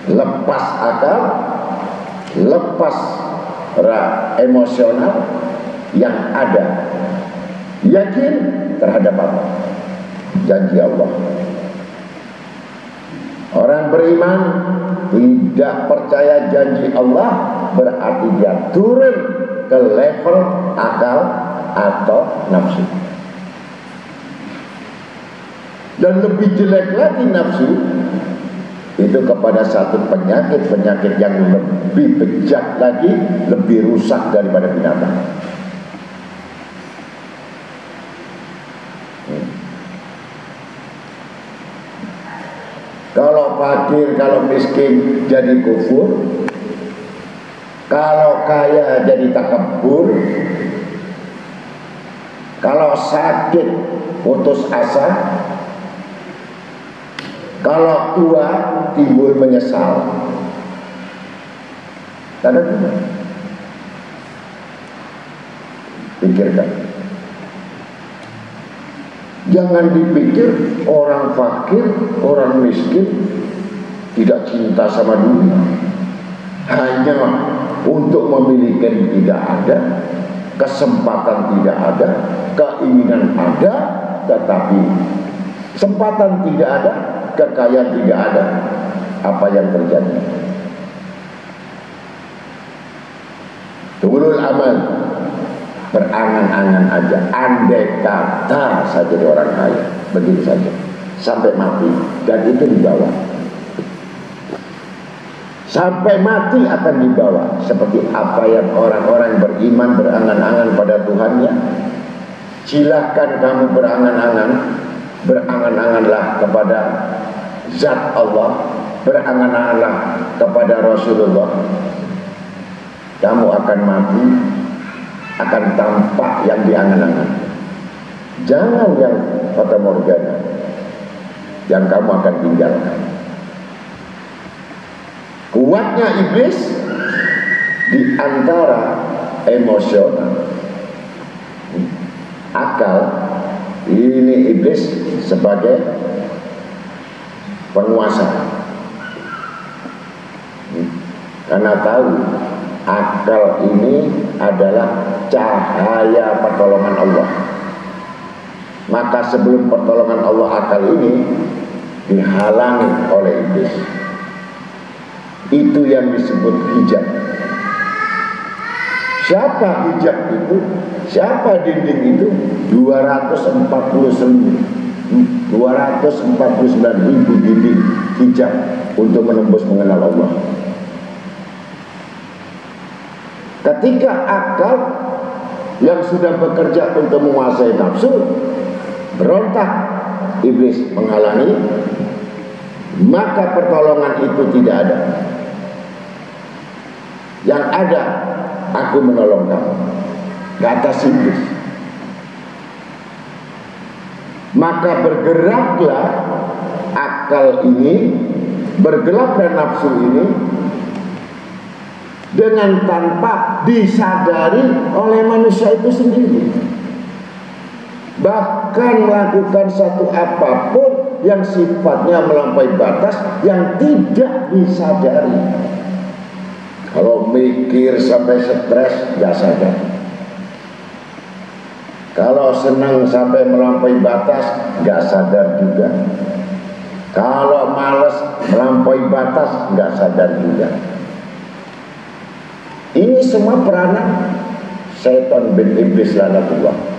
Lepas akal, lepas emosional, yang ada yakin terhadap apa? Janji Allah. Orang beriman tidak percaya janji Allah, berarti dia turun ke level akal atau nafsu. Dan lebih jelek lagi nafsu itu kepada satu penyakit yang lebih bejat lagi, lebih rusak daripada binatang. Kalau fakir, kalau miskin jadi kufur, kalau kaya jadi takabur, kalau sakit putus asa, kalau tua timbul menyesal. Tanda tidak? Pikirkan. Jangan dipikir orang fakir, orang miskin tidak cinta sama dunia. Hanya untuk memiliki tidak ada, kesempatan tidak ada, keinginan ada, tetapi kesempatan tidak ada, kekayaan tidak ada. Apa yang terjadi? Tulul amal, berangan-angan aja, andai kata saya jadi orang kaya, begitu saja sampai mati, dan itu dibawa sampai mati, akan dibawa seperti apa yang orang-orang beriman berangan-angan pada Tuhannya. Silahkan kamu berangan-angan, berangan-anganlah kepada zat Allah, berangan-anganlah kepada Rasulullah. Kamu akan mati, akan tampak yang diangan-angan. Jangan yang fata morgana yang kamu akan tinggalkan. Kuatnya iblis di antara emosional, akal. Ini iblis sebagai penguasa, karena tahu akal ini adalah cahaya pertolongan Allah. Maka sebelum pertolongan Allah, akal ini dihalangi oleh iblis. Itu yang disebut hijab. Siapa hijab itu? Siapa dinding itu? 249 ribu dinding hijab untuk menembus mengenal Allah. Ketika akal yang sudah bekerja untuk menguasai nafsu berontak, iblis menghalangi, maka pertolongan itu tidak ada. Yang ada, aku menolong kamu, kata iblis. Maka bergeraklah akal ini, bergeraklah nafsu ini dengan tanpa disadari oleh manusia itu sendiri. bahkan melakukan satu apapun yang sifatnya melampaui batas yang tidak disadari. Kalau mikir sampai stres gak sadar, kalau senang sampai melampaui batas gak sadar juga, kalau malas melampaui batas gak sadar juga. Ini semua peranan setan bin iblis laknatullah.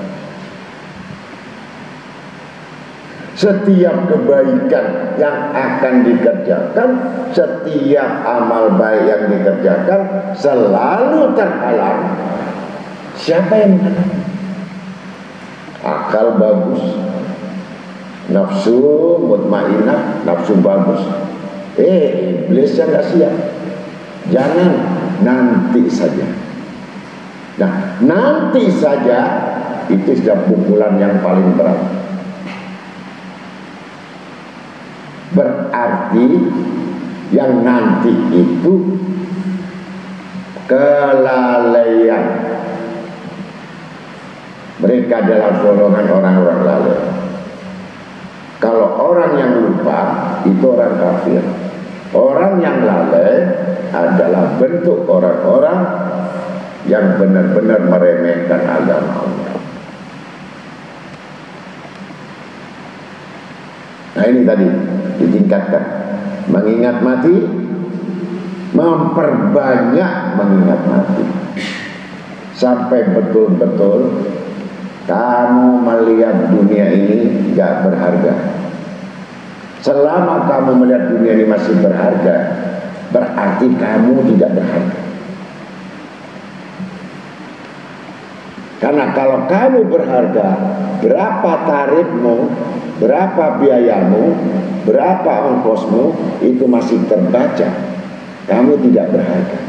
Setiap kebaikan yang akan dikerjakan, setiap amal baik yang dikerjakan selalu terhalang. Siapa yang menghalangi? Akal bagus, nafsu mutmainah, nafsu bagus. Iblis yang gak siap. Jangan, nanti saja. Nah, nanti saja itu sudah pukulan yang paling berat. Berarti yang nanti itu kelalaian. Mereka adalah golongan orang-orang lalai. Kalau orang yang lupa itu orang kafir. Orang yang lalai adalah bentuk orang-orang yang benar-benar meremehkan agama Allah. Nah ini tadi ditingkatkan, mengingat mati, memperbanyak mengingat mati, sampai betul-betul kamu melihat dunia ini gak berharga. Selama kamu melihat dunia ini masih berharga, berarti kamu tidak berharga. Karena kalau kamu berharga, berapa tarifmu, berapa biayamu, berapa ongkosmu, itu masih terbaca. Kamu tidak berharga.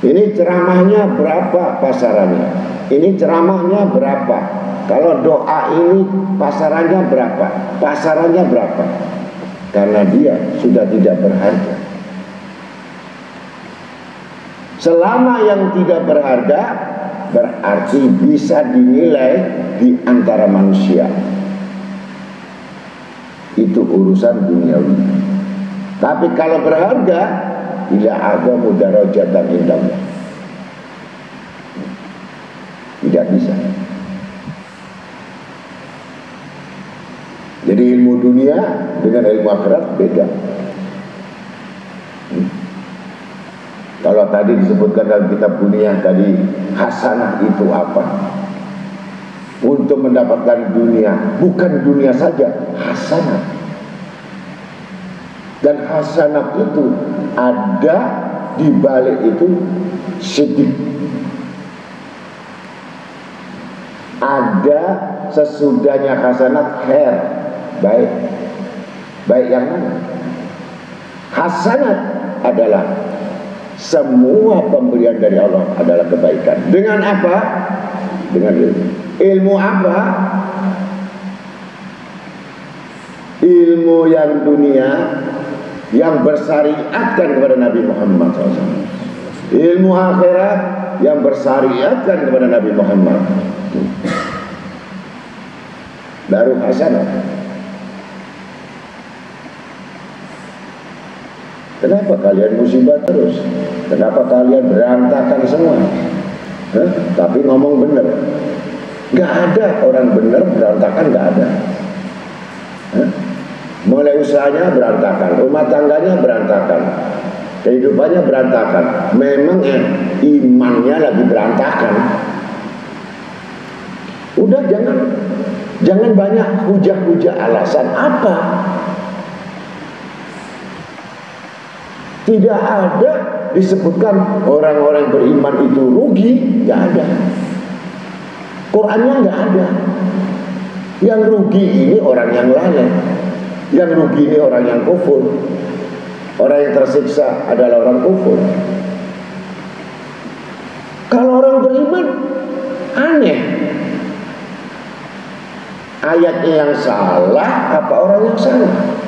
Ini ceramahnya berapa pasarannya? Ini ceramahnya berapa? Kalau doa ini pasarannya berapa? Pasarannya berapa? Karena dia sudah tidak berharga. Selama yang tidak berharga, berarti bisa dinilai di antara manusia. Itu urusan duniawi. Tapi kalau berharga, tidak ada mudarajatan indahnya. Tidak bisa. Jadi ilmu dunia dengan ilmu akhirat beda. Kalau tadi disebutkan dalam kitab dunia tadi, hasanah itu apa? Untuk mendapatkan dunia, bukan dunia saja, hasanah. Dan hasanah itu ada di balik itu sedih. Ada sesudahnya hasanat khair, baik. Baik yang mana? Hasanat adalah semua pemberian dari Allah adalah kebaikan. Dengan apa? Dengan ilmu. Ilmu apa? Ilmu yang dunia yang bersyariatkan kepada Nabi Muhammad SAW. Ilmu akhirat yang bersyariatkan kepada Nabi Muhammad. Baru hasanah. Kenapa kalian musibah terus? Kenapa kalian berantakan semua? Tapi ngomong benar. Gak ada orang benar berantakan, gak ada. Mulai usahanya berantakan, rumah tangganya berantakan, kehidupannya berantakan. Memang imannya lagi berantakan. Udah jangan banyak hujah-hujah alasan apa. Tidak ada disebutkan orang-orang beriman itu rugi, nggak ada. Qurannya nggak ada. Yang rugi ini orang yang lalai, yang rugi ini orang yang kufur. Orang yang tersiksa adalah orang kufur. Kalau orang beriman, aneh. Ayatnya yang salah, apa orang yang salah?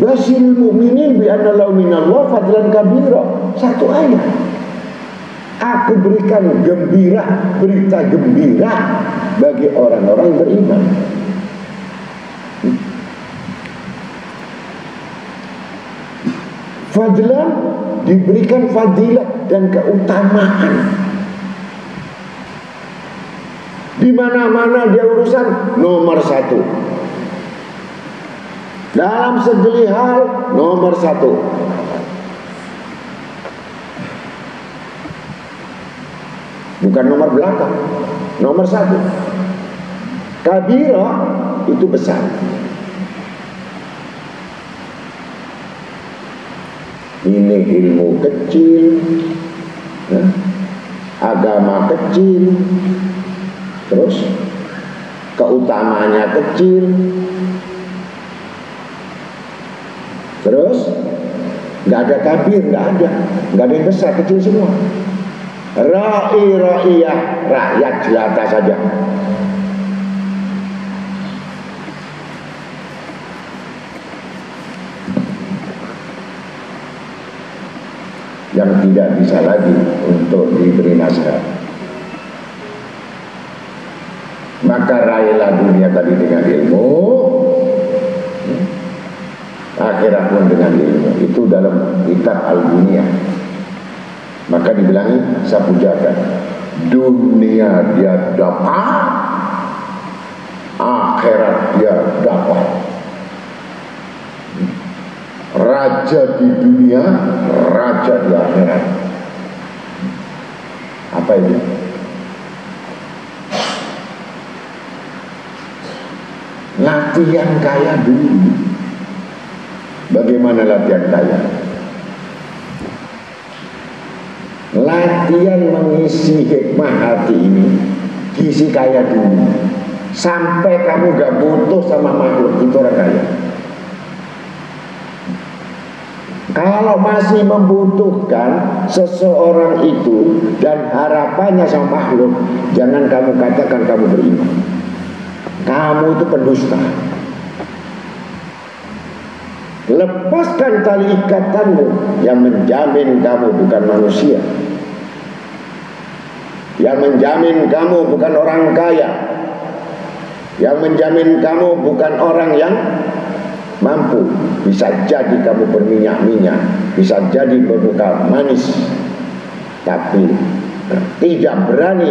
Basyiril mu'minin bi anna lahum minallahi fadlan kabira. Satu ayat. Aku berikan berita gembira bagi orang-orang yang beriman. Fadlan, diberikan fadilah dan keutamaan. Di mana-mana dia urusan nomor satu. Dalam segala hal nomor satu. Bukan nomor belakang, nomor satu. Kabira itu besar. Ini ilmu kecil, agama kecil, terus keutamaannya kecil, terus nggak ada kabir, nggak ada yang besar, kecil semua. Ra'i-ra'iyah, rakyat jelata saja. Yang tidak bisa lagi untuk diberi nasihat. Maka raihlah dunia tadi dengan ilmu, akhirat pun dengan ilmu. Itu dalam kitab Al-Dunia. Maka dibilangi sapu jagat. Dunia dia dapat, akhirat dia dapat. Raja di dunia, raja di akhirat. Apa ini? Latihan kaya dulu. Bagaimana latihan kaya? Latihan mengisi hikmah hati ini, isi kaya dulu. Sampai kamu gak butuh sama makhluk, itu orang kaya. Kalau masih membutuhkan seseorang itu dan harapannya sama makhluk, jangan kamu katakan kamu beriman. Kamu itu pendusta. Lepaskan tali ikatanmu yang menjamin kamu bukan manusia, yang menjamin kamu bukan orang kaya, yang menjamin kamu bukan orang yang mampu. Bisa jadi kamu berminyak-minyak, bisa jadi bermuka manis, tapi tidak berani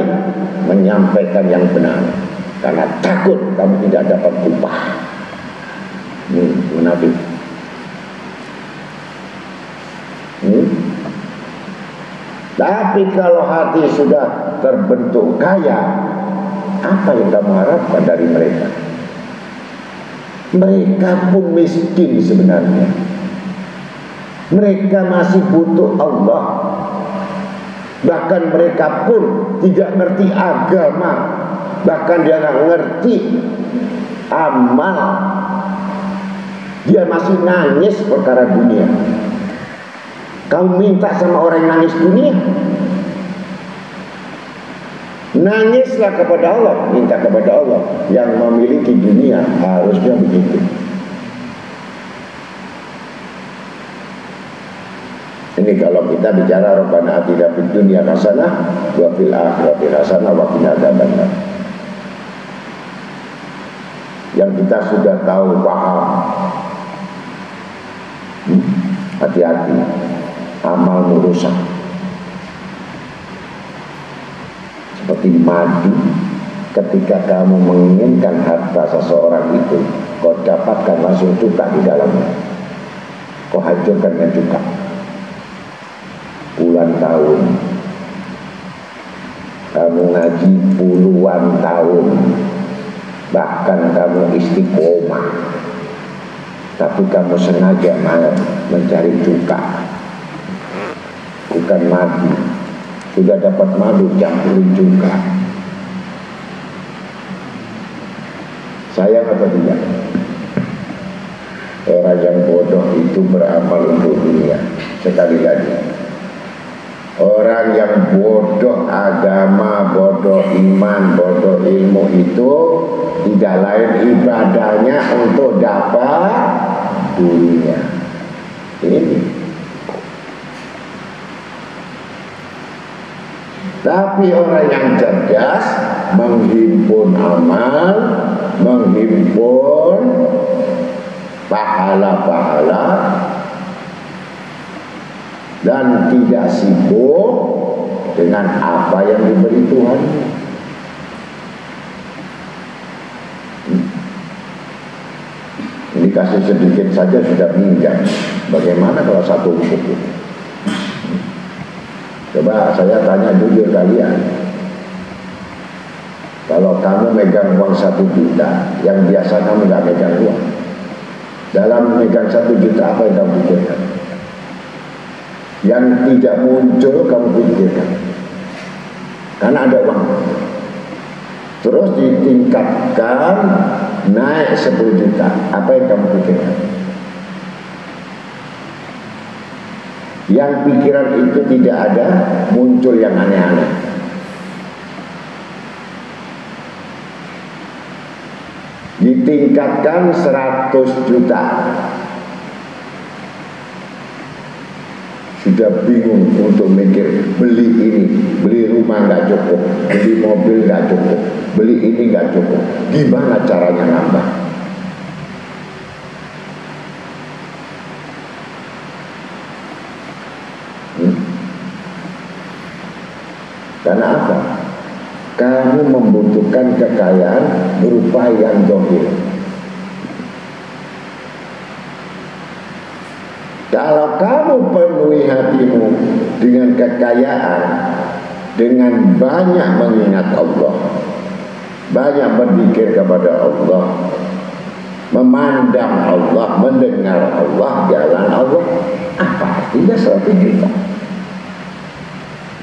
menyampaikan yang benar karena takut kamu tidak dapat upah. Munafik. Tapi kalau hati sudah terbentuk kaya, apa yang kamu harapkan dari mereka? Mereka pun miskin sebenarnya. Mereka masih butuh Allah. Bahkan mereka pun tidak ngerti agama. Bahkan dia nggak ngerti amal. Dia masih nangis perkara dunia. Kamu minta sama orang yang nangis dunia, nangislah kepada Allah, minta kepada Allah. Yang memiliki dunia harusnya begitu. Ini kalau kita bicara Rabbana atina fid dunya hasanah wa fil akhirati hasanah wa qina adzabannar. Yang kita sudah tahu, paham, hati-hati, amal merusak. Seperti madu, ketika kamu menginginkan harta seseorang itu, kau dapatkan langsung cuka di dalamnya, kau hancurkan dengan cuka. Puluhan tahun kamu ngaji, puluhan tahun, bahkan kamu istiqomah, tapi kamu sengaja mencari cuka, bukan madu. Sudah dapat madu, campurin cuka. Sayang atau tidak? Orang yang bodoh itu beramal untuk dunia. Sekali lagi, orang yang bodoh agama, bodoh iman, bodoh ilmu itu tidak lain ibadahnya untuk dapat dunia ini. Tapi orang yang cerdas menghimpun amal, menghimpun pahala-pahala, dan tidak sibuk dengan apa yang diberi Tuhan. Ini kasih sedikit saja sudah minjam. Bagaimana kalau satu buku itu? Coba saya tanya jujur kalian, kalau kamu megang uang 1 juta, yang biasa kamu nggak megang uang, dalam megang 1 juta apa yang kamu pikirkan? Yang tidak muncul kamu pikirkan, karena ada uang. Terus ditingkatkan naik 10 juta, apa yang kamu pikirkan? Yang pikiran itu tidak ada, muncul yang aneh-aneh. Ditingkatkan 100 juta, sudah bingung untuk mikir, beli ini, beli rumah nggak cukup, beli mobil nggak cukup, beli ini nggak cukup, gimana caranya nambah? Karena apa? Kamu membutuhkan kekayaan berupa yang zahir. Kalau kamu penuhi hatimu dengan kekayaan, dengan banyak mengingat Allah, banyak berzikir kepada Allah, memandang Allah, mendengar Allah, jalan Allah, apa artinya 1 juta?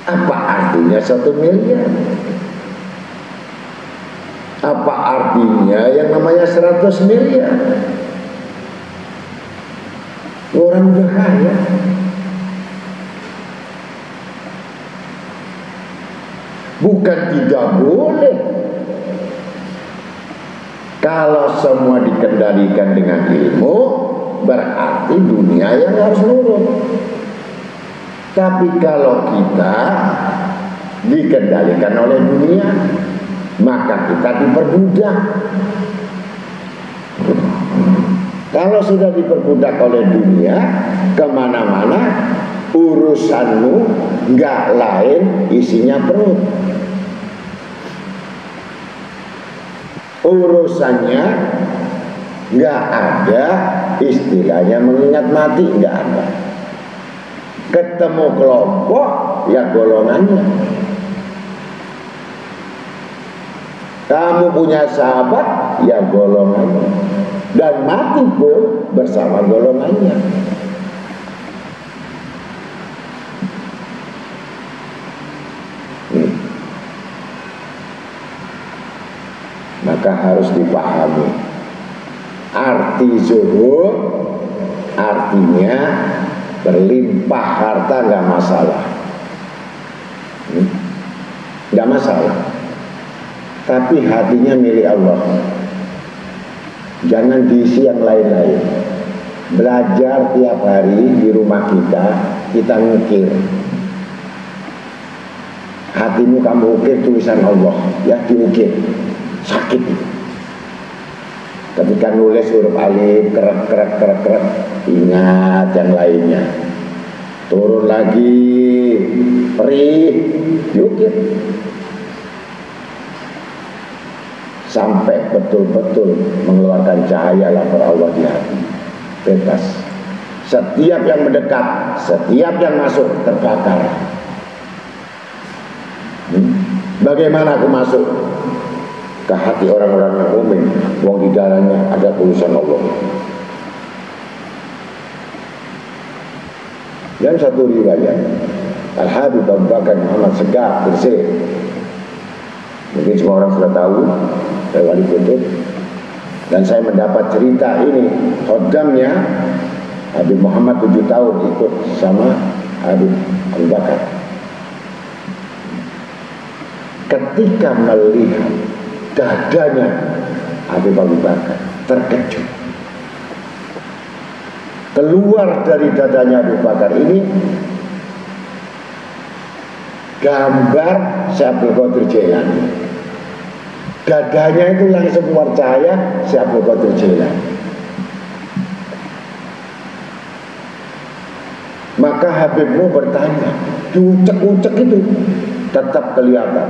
Apa artinya 1 miliar? Apa artinya yang namanya 100 miliar? Orang udah kaya. Bukan tidak boleh. Kalau semua dikendalikan dengan ilmu, berarti dunia yang harus nurut. Tapi kalau kita dikendalikan oleh dunia, maka kita diperbudak. Kalau sudah diperbudak oleh dunia, kemana-mana urusanmu nggak lain isinya perut. Urusannya nggak ada istilahnya mengingat mati, nggak ada. Ketemu kelompok ya golongannya. Kamu punya sahabat ya golongannya, dan mati pun bersama golongannya. Maka harus dipahami arti zuhud, artinya berlimpah harta nggak masalah, nggak masalah. Tapi hatinya milik Allah. Jangan diisi yang lain-lain. Belajar tiap hari di rumah kita ngukir. Hatimu kamu ukir tulisan Allah, ya diukir. Sakit itu. Ketika nulis huruf alif, kerak, ingat yang lainnya. Turun lagi, perih, diukir. Sampai betul-betul mengeluarkan cahaya lapar Allah di hati. Bebas. Setiap yang mendekat, setiap yang masuk terbakar. Bagaimana aku masuk ke hati orang-orang yang mukmin, wong di dalamnya ada tulisan Allah. Dan satu riwayat, Al-Habib Abu Bakar Muhammad Segaf Gresik, mungkin semua orang sudah tahu, saya wali kutub, dan saya mendapat cerita ini. Khodamnya Habib Muhammad 7 tahun ikut sama Habib Abu Bakar. Ketika melihat dadanya Habib Abu Bakar, terkejut. keluar dari dadanya Abu Bakar ini gambar Syekh Abdul Qadir Jailani. Dadanya itu langsung keluar cahaya Syekh Abdul Qadir Jailani. Maka Habibmu bertanya, diucek-ucek itu tetap kelihatan.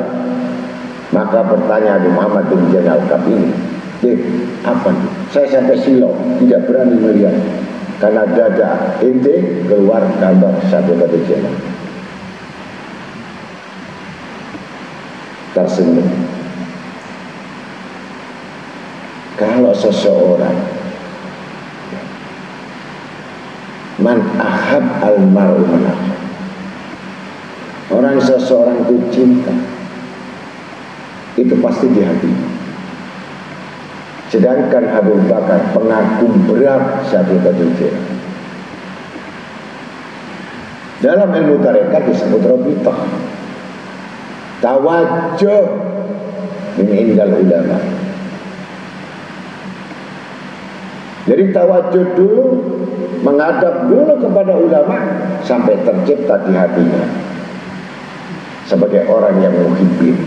Maka bertanya Habib Muhammad bin Zainal Al-Kabini, apa nih? Saya sampai silau, tidak berani melihat karena dada ente keluar gambar Syekh Abdul Qadir Jailani. Tersenyum. Kalau seseorang man ahab al-mar'u man ahab, orang seseorang itu cinta, itu pasti di hati. Sedangkan Abu Bakar pengagum berat Syekh Abdul Qadir Jailani. Dalam ilmu tarekat disebut rabithah, tawajjuh min indal ulama. Jadi tawajjuh dulu, menghadap dulu kepada ulama sampai tercipta di hatinya sebagai orang yang muhibbin.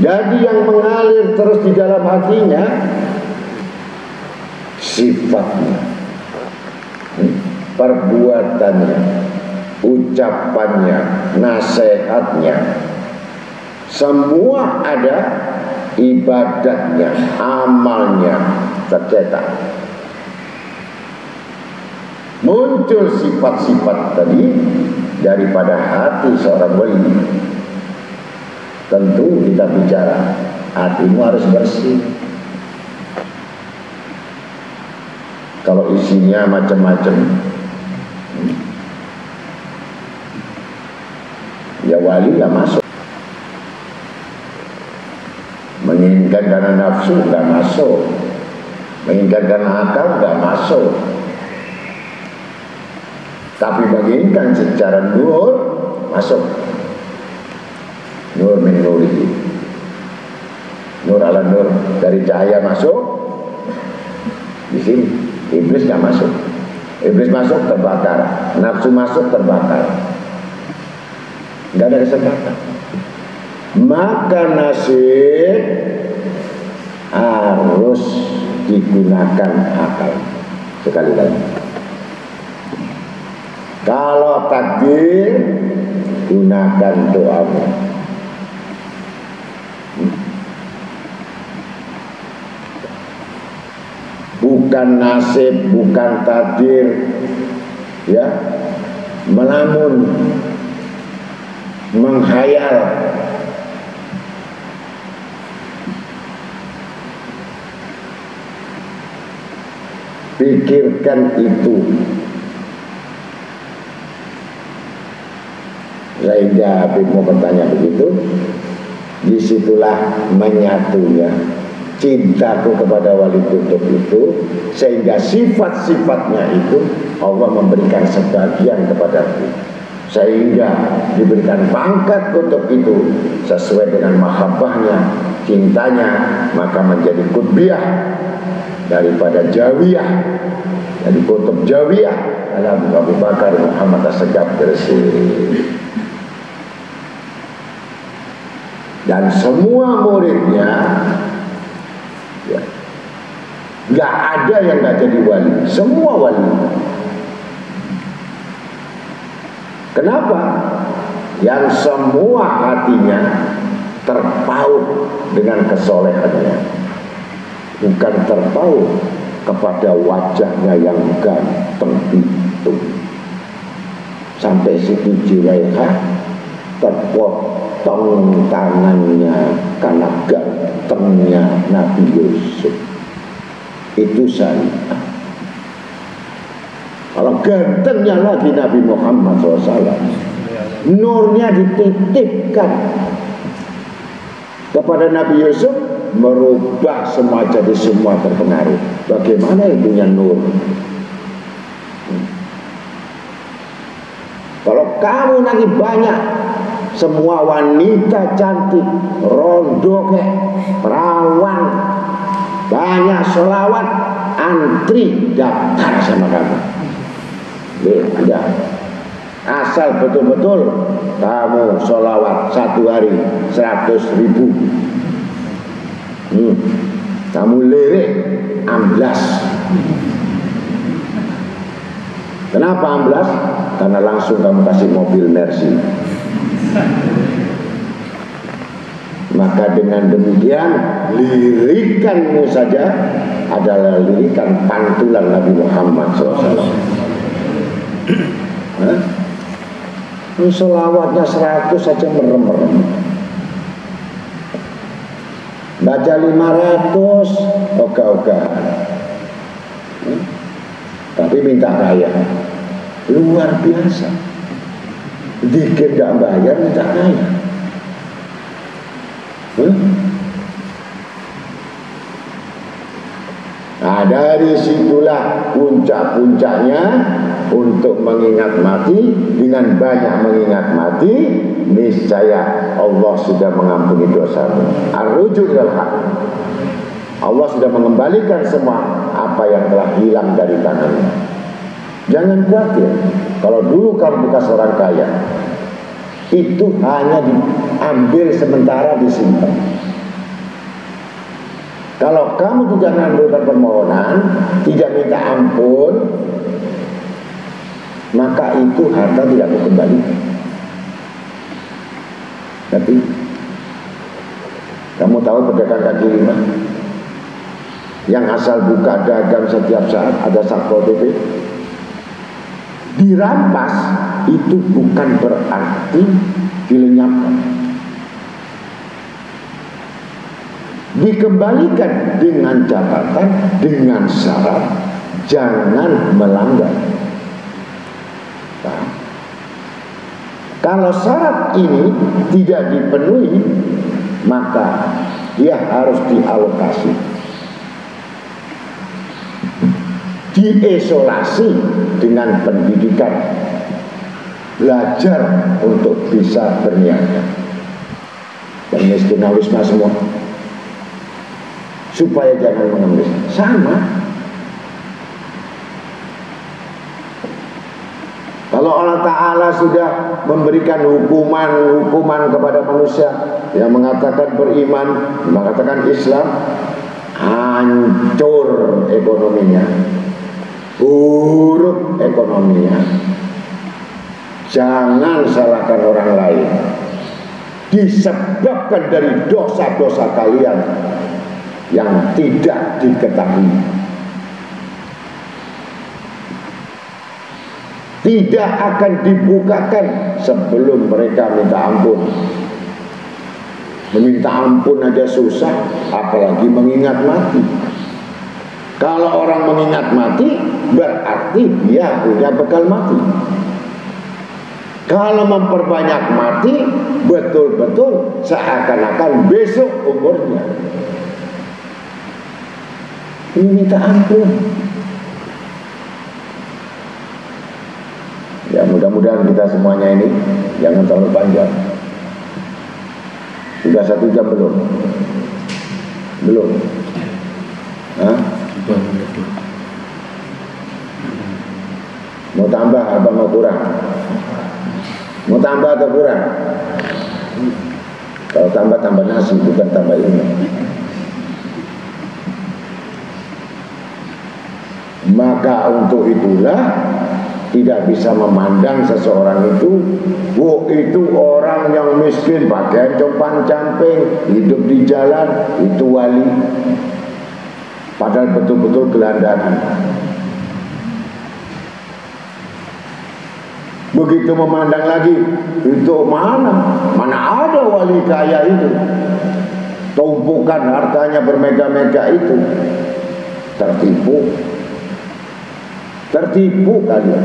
Jadi yang mengalir terus di dalam hatinya sifatnya, perbuatannya, ucapannya, nasihatnya, semua ada, ibadatnya, amalnya tercetak. Muncul sifat-sifat tadi daripada hati seorang wali. Tentu kita bicara hatimu harus bersih. Kalau isinya macam-macam, ya wali nggak masuk. Menginginkan karena nafsu nggak masuk, menginginkan karena akal nggak masuk. Tapi menginginkan secara nur masuk. Nur min nurihi, nur ala nur, dari cahaya masuk di sini. Iblis nggak masuk. Iblis masuk terbakar, nafsu masuk terbakar, nggak ada kesempatan. Maka nasib harus digunakan akal. Sekali lagi, kalau takdir gunakan doamu. Bukan nasib, bukan takdir, ya, melamun, menghayal. Pikirkan itu, sehingga Habib mau bertanya begitu. Disitulah menyatunya cintaku kepada wali kutub itu, sehingga sifat-sifatnya itu Allah memberikan sebagian kepadaku, sehingga diberikan pangkat kutub itu sesuai dengan mahabbahnya, cintanya, maka menjadi kutbiyah daripada jawiyah. Jadi kutub jawiyah adalah Abu Bakar Muhammad As-Segaf Gresik. Dan semua muridnya, ya, nggak ada yang nggak jadi wali, semua wali. Kenapa? Yang semua hatinya terpaut dengan kesolehannya, bukan terpaut kepada wajahnya yang ganteng itu. Sampai situ Juwairah terpotong tangannya karena gantengnya Nabi Yusuf. Itu syariat. Kalau gantengnya lagi Nabi Muhammad SAW, nurnya dititipkan kepada Nabi Yusuf, merubah semua jadi semua terpengaruh. Bagaimana ibunya nur? Kalau kamu nanti banyak semua wanita cantik, rondo kayak perawan, banyak sholawat, antri daftar sama kamu. Udah, asal betul-betul kamu sholawat satu hari 100.000. Kamu lirik amblas. Kenapa amblas? Karena langsung kamu kasih mobil Mercy. Maka dengan demikian lirikanmu saja adalah lirikan pantulan Nabi Muhammad SAW. Sholawatnya 100 saja merem-merem, baca 500 ogah-ogahan, tapi minta kaya, luar biasa. Dikit gak bayar minta kaya. Nah, dari situlah puncak-puncaknya untuk mengingat mati. Dengan banyak mengingat mati, niscaya Allah sudah mengampuni dosamu. Ar-ruju ilal haq. Allah sudah mengembalikan semua apa yang telah hilang dari tangannya. Jangan khawatir. Kalau dulu kamu bekas orang kaya, itu hanya diambil sementara, disimpan. Kalau kamu tidak mengabulkan permohonan, tidak minta ampun, maka itu harta tidak dikembalikan. Tapi kamu tahu pedagang kaki lima yang asal buka dagang setiap saat ada Satpol PP, dirampas, itu bukan berarti dilenyapkan. Dikembalikan dengan catatan, dengan syarat jangan melanggar. Nah, kalau syarat ini tidak dipenuhi, maka dia harus dialokasi, diisolasi dengan pendidikan, belajar untuk bisa berniaga. Dan miskinalisme semua, supaya jangan mengemis. Sama. Kalau Allah Ta'ala sudah memberikan hukuman kepada manusia yang mengatakan beriman, mengatakan Islam, hancur ekonominya, buruk ekonominya, jangan salahkan orang lain. Disebabkan dari dosa-dosa kalian yang tidak diketahui. Tidak akan dibukakan sebelum mereka minta ampun. Meminta ampun aja susah, apalagi mengingat mati. Kalau orang mengingat mati, berarti dia punya bekal mati. Kalau memperbanyak mati, betul-betul seakan-akan besok umurnya. Ini minta ampun. Ya, mudah-mudahan kita semuanya ini jangan terlalu panjang. Sudah 1 jam belum? Belum? Hah? Mau tambah apa mau kurang? Mau tambah atau kurang? Kalau tambah nasi, bukan tambah ilmu. Maka untuk itulah tidak bisa memandang seseorang itu, oh itu orang yang miskin, pakaian compang-camping, hidup di jalan, itu wali. Padahal betul-betul gelandangan. Begitu memandang lagi, itu mana ada wali kaya itu, tumpukan hartanya bermega-mega itu. Tertipu kalian.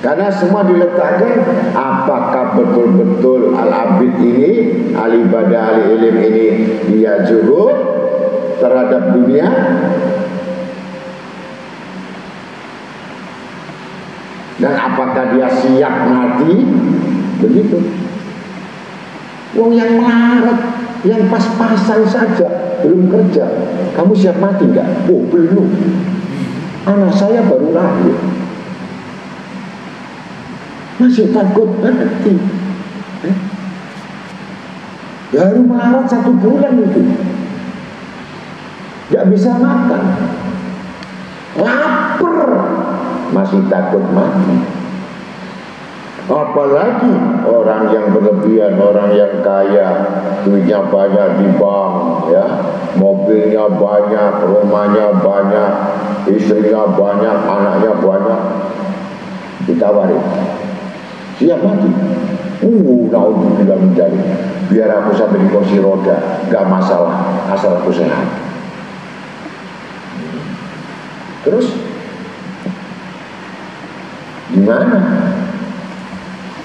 Karena semua diletakkan, apakah betul-betul al-abid ini, al-ibadah, al-ilim ini, dia zuhud terhadap dunia, karena dia siap mati, begitu. Wong yang melarat, yang pas-pasan saja, belum kerja, kamu siap mati enggak? Oh belum, anak saya baru lahir, masih takut mati. Baru melarat 1 bulan itu, nggak bisa makan, lapar, masih takut mati. Apalagi orang yang berlebihan, orang yang kaya, duitnya banyak di bank, ya, mobilnya banyak, rumahnya banyak, istrinya banyak, anaknya banyak, ditawarin, siap mati. Naudzubillah min dzalik. Biar aku sampai di kursi roda, gak masalah, asal aku sehat. Terus gimana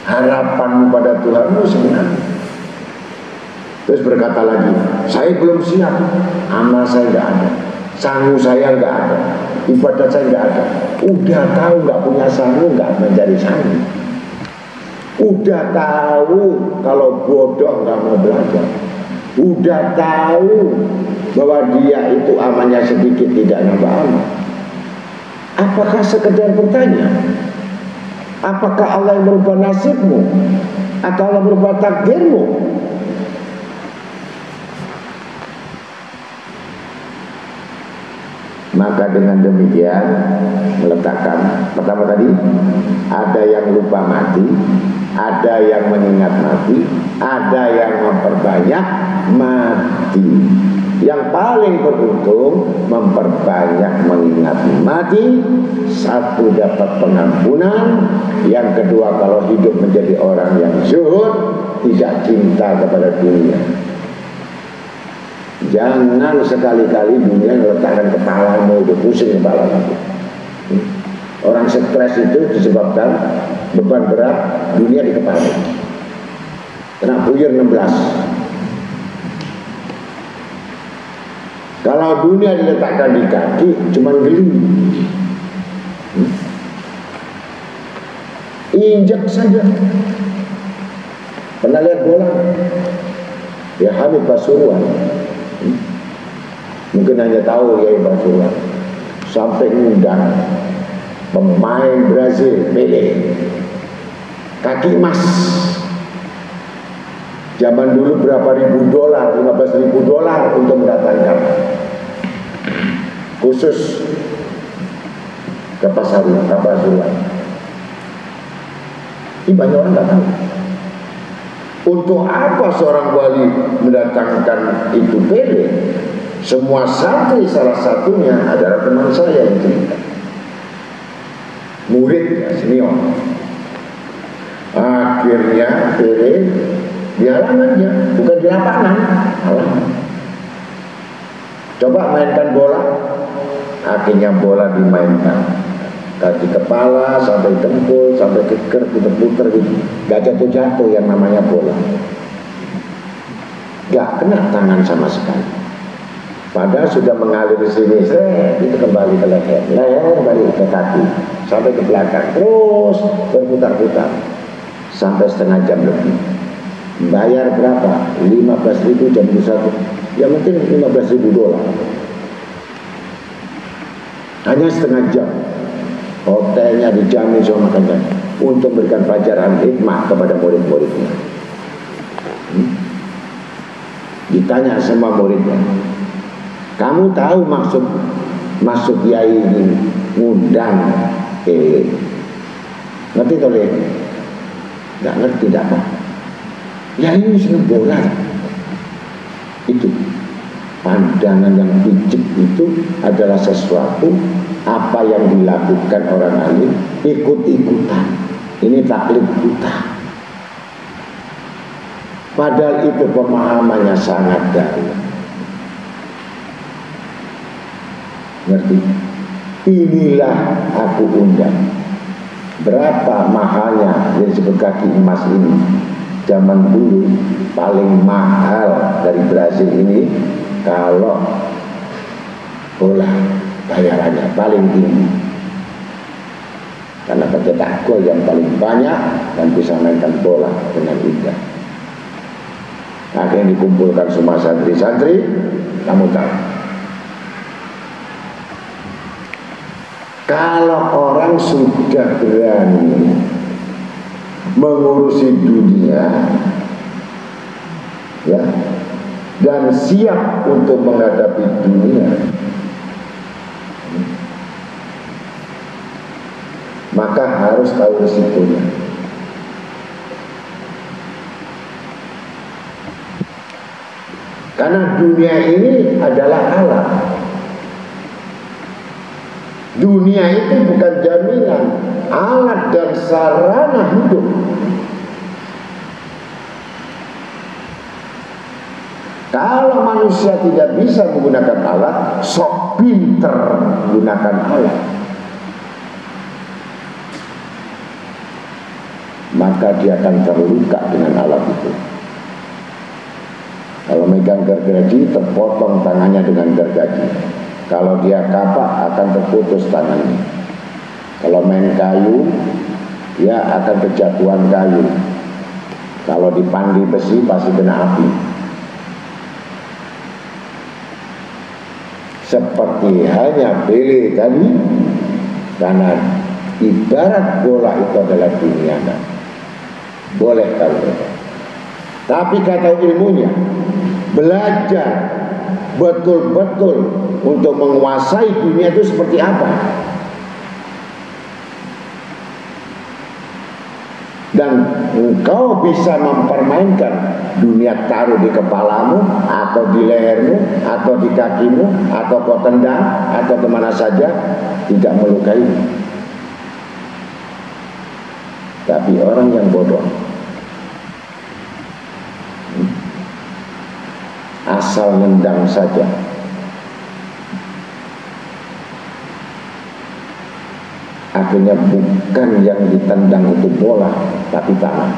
harapanmu pada Tuhanmu sebenarnya? Terus berkata lagi, saya belum siap, amal saya nggak ada, sangu saya nggak ada, ibadah saya nggak ada. Udah tahu nggak punya sangu, nggak mencari sangu. Udah tahu kalau bodoh nggak mau belajar. Udah tahu bahwa dia itu amalnya sedikit, tidak nambah amal. Apakah sekedar bertanya? Apakah Allah yang merubah nasibmu atau Allah merubah takdirmu? Maka dengan demikian meletakkan pertama tadi, ada yang lupa mati, ada yang mengingat mati, ada yang memperbanyak mati. Yang paling beruntung memperbanyak mengingat mati. Satu, dapat pengampunan. Yang kedua, kalau hidup menjadi orang yang zuhud, tidak cinta kepada dunia. Jangan sekali-kali dunia meletakkan kepalamu, itu pusing kepala kamu. Orang stres itu disebabkan beban berat dunia di kepala. Kena buyur 16. Kalau dunia diletakkan di kaki, cuman geli. Injak saja. Pernah lihat bola? Ya Hamid Pasuruan. Mungkin hanya tahu ya Pasuruan. Sampai ngundang pemain Brazil, Pelé, kaki emas. Zaman dulu berapa ribu dolar, 15.000 dolar untuk mendatangkan, khusus ke Pasuruan. Ini banyak orang nggak tahu. Untuk apa seorang wali mendatangkan itu Pelé? Semua santri salah satunya adalah teman saya yang cerita, murid senior. Akhirnya Pelé di halamannya, bukan di lapangan, halaman. Coba mainkan bola, akhirnya bola dimainkan, kaki kepala sampai dengkul sampai keker puter-puter gitu, gak jatuh-jatuh yang namanya bola, gak kena tangan sama sekali. Padahal sudah mengalir di sini, itu kembali ke leher, kembali ke kaki, sampai ke belakang, terus berputar-putar sampai setengah jam lebih. Bayar berapa? 15.000 jam 1. Ya mungkin 15.000 dolar. Hanya setengah jam. Hotelnya dijamin sama makannya untuk memberikan pelajaran hikmah kepada murid-muridnya. Ditanya sama muridnya, kamu tahu maksud kiai ini ngundang ngerti tole? Nggak ngerti, tidak apa. Ya ini senang bola. Itu pandangan yang pijik itu adalah sesuatu apa yang dilakukan orang alim ikut-ikutan. Ini taklid buta. Padahal itu pemahamannya sangat dalam. Ngerti? Inilah aku undang. Berapa mahalnya yang disebut kaki emas ini? Zaman dulu paling mahal dari Brasil ini kalau bola bayarannya paling tinggi. karena pencetak gol yang paling banyak dan bisa mainkan bola dengan indah. Akhirnya dikumpulkan semua santri-santri, kamu tahu, kalau orang sudah berani mengurusi dunia, ya, dan siap untuk menghadapi dunia, maka harus tahu risikonya. Karena dunia ini adalah alam. Dunia itu bukan jaminan, alat dan sarana hidup. Kalau manusia tidak bisa menggunakan alat, sok pinter menggunakan alat, maka dia akan terluka dengan alat itu. Kalau megang gergaji, terpotong tangannya dengan gergaji. Kalau dia kapak, akan terputus tangannya. Kalau main kayu, dia akan kejatuhan kayu. Kalau dipandi besi, pasti kena api. Seperti hanya Pele tadi, karena ibarat bola itu adalah dunia. Boleh kalau tapi kata ilmunya, belajar betul-betul untuk menguasai dunia itu seperti apa. Dan engkau bisa mempermainkan dunia, taruh di kepalamu, atau di lehermu, atau di kakimu, atau kau tendang, atau kemana saja, tidak melukai. Tapi orang yang bodoh, asal nendang saja, akhirnya bukan yang ditendang itu bola, tapi tangan,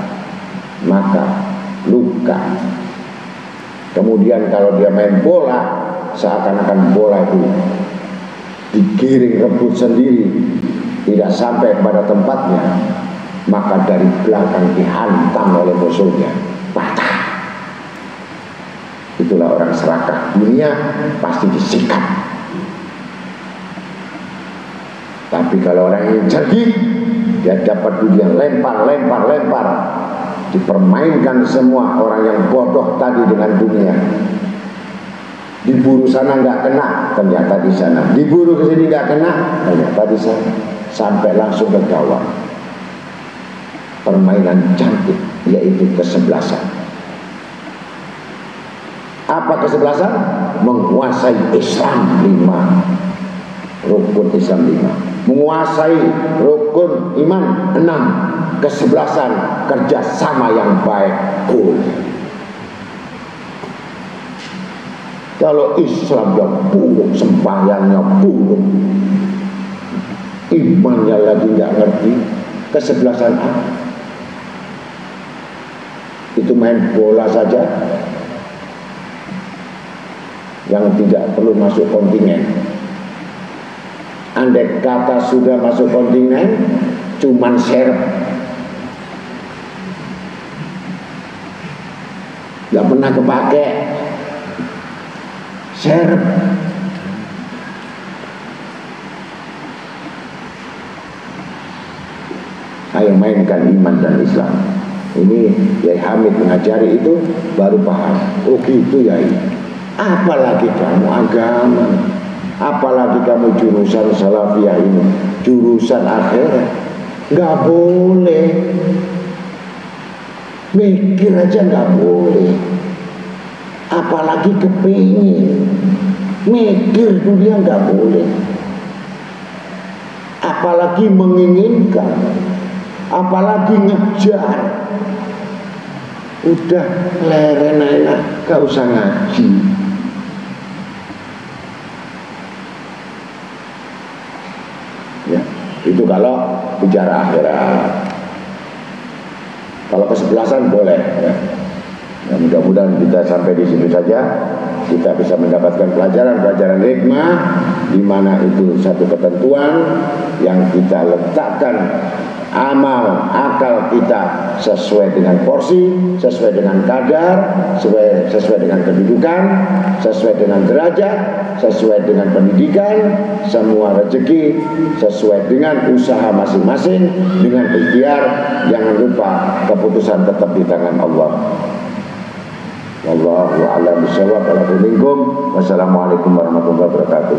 maka luka. Kemudian kalau dia main bola, seakan-akan bola itu digiring rebut sendiri, tidak sampai pada tempatnya, maka dari belakang dihantam oleh musuhnya, patah. Itulah orang serakah. Dunia pasti disikat. Tapi kalau orang yang cerdik, dia dapat dunia, lempar, dipermainkan semua orang yang bodoh tadi dengan dunia. Diburu sana nggak kena, ternyata di sana. Diburu ke sini nggak kena, ternyata di sana. Sampai langsung ke gawang. Permainan cantik, yaitu kesebelasan. Apa kesebelasan? Menguasai Islam 5, rukun Islam 5, menguasai rukun iman 6, kesebelasan kerjasama yang baik. Kalau Islam yang buruk, sembahyangnya buruk, imannya lagi nggak ngerti, kesebelasan apa? Itu main bola saja yang tidak perlu masuk kontingen. Andai kata sudah masuk kontingen, cuman serep, nggak pernah kepake, serep. Ayo mainkan iman dan Islam. Ini Yai Hamid mengajari itu baru paham. Oh gitu ya. Apalagi kamu agama, apalagi kamu jurusan salafiyah ini, jurusan akhirat, nggak boleh mikir aja, nggak boleh. Apalagi kepingin mikir dunia, nggak boleh. Apalagi menginginkan, apalagi ngejar. Udah leren enak, gak usah ngaji. Ya, itu kalau bicara akhirat. Kalau kesebelasan boleh. Ya. Nah, mudah-mudahan kita sampai di situ saja. Kita bisa mendapatkan pelajaran hikmah, di mana itu satu ketentuan yang kita letakkan amal, akal kita sesuai dengan porsi, sesuai dengan kadar, sesuai dengan kedudukan, sesuai dengan derajat, sesuai dengan pendidikan, semua rezeki sesuai dengan usaha masing-masing, dengan ikhtiar. Jangan lupa keputusan tetap di tangan Allah. Wallahu a'lam bishawab. Wassalamualaikum warahmatullahi wabarakatuh.